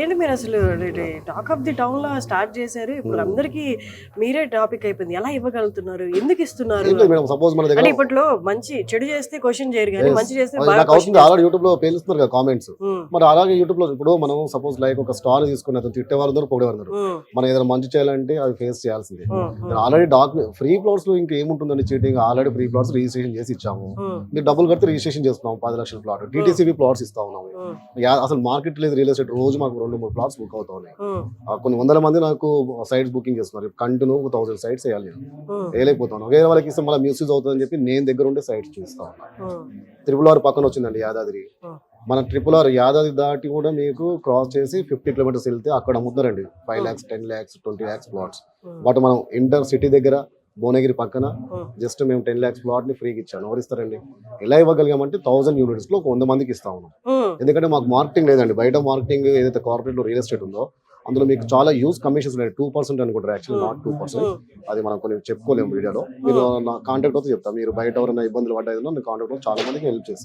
ఏంటి మీరు అసలు talk of the town law start చేశారు, ఇప్పుడు అందరికి మీరే టాపిక్ అయిపోయింది. ఎలా ఇవ్వగలుగుతున్నారు, ఎందుకు ఇస్తున్నారు సపోజ్ మన అంటే దగ్గర ఇప్పట్లో మంచి చెడు చేస్తే క్వశ్చన్ చేయరు కానీ మంచి చేస్తే బాగా నాకు అవుతుంది. ఆల్రెడీ యూట్యూబ్ లో పేలుస్తున్నారు కదా కామెంట్స్. ఉమ్, మరి అలాగే యూట్యూబ్ లో ఇప్పుడు మనం సపోజ్ లైక్ ఒక స్టార్ తీసుకుని అతను తిట్టేవారు ఉన్నారు, పొగడేవారు ఉన్నారు. ఉమ్, మనం ఏదైనా మంచి చేయాలంటే అది ఫేస్ చేయాల్సిందే. ఉమ్, ఆల్రెడీ ఫ్రీ ప్లాట్స్ లో ఇంకేముంటుందండి cheating. Already free plots registration చేసి ఇచ్చాము. ఉమ్, మీరు డబ్బులు కడితే రిజిస్ట్రేషన్ చేస్తున్నాం 10 లక్షల ప్లాట్ టీటీసీబీ ప్లాట్స్ ఇస్తా ఉన్నాము. ఉమ్, అసలు మార్కెట్ లేదు రియల్ ఎస్టేట్. రోజు మాకు 2-3 ప్లాట్స్ బుక్ అవుతా ఉన్నాయి. ఉమ్, కొన్ని వందల మంది నాకు సైట్స్ బుకింగ్ చేస్తున్నారు. కంటిన్యూ 1000 సైట్స్ వేయాలి. ఉమ్, వేయలేకపోతాను. వేరే వాళ్ళకి ఇస్తే మళ్ళీ మిస్యూజ్ అవుతుందని చెప్పి నేను దగ్గర ఉండే సైట్స్ చూస్తా ఉన్నాను. ఉమ్, RRR పక్కన వచ్చిందండి యాదాద్రి. ఉమ్, మన RRR యాదాద్రి దాటి కూడా మీకు క్రాస్ చేసి 50 కిలోమీటర్స్ వెళ్తే అక్కడ అమ్ముతారండి 5 lakhs, 10 lakhs, 20 lakhs plots. But మనం ఇంటర్ సిటీ దగ్గర భువనగిరి పక్కన జస్ట్ మేము 10 lakhs ప్లాట్ ని ఫ్రీగా ఇచ్చాను. ఎవరు ఇస్తారండి? ఎలా ఇవ్వగలిగామంటే 1000 యూనిట్స్ లో 100 మందికి ఇస్తా ఉన్నాం. ఉమ్, ఎందుకంటే మాకు మార్కెటింగ్ లేదండి. బయట మార్కెటింగ్ ఏదైతే కార్పొరేట్ లో రియల్ ఎస్టేట్ ఉందో అందులో మీకు చాలా యూజ్ కమిషన్స్ ఉన్నాయి. 2% అనుకుంటారు, యాక్చువల్లీ నాట్ 2%. అది మనం కొన్ని చెప్పుకోలేము వీడియోలో. మీరు నా కాంటాక్ట్ అవుతే చెప్తా. మీరు బయట ఎవరైనా ఇబ్బందులు పడ్డా కాంటాక్ట్ చాలా మందికి హెల్ప్ చేస్తాను.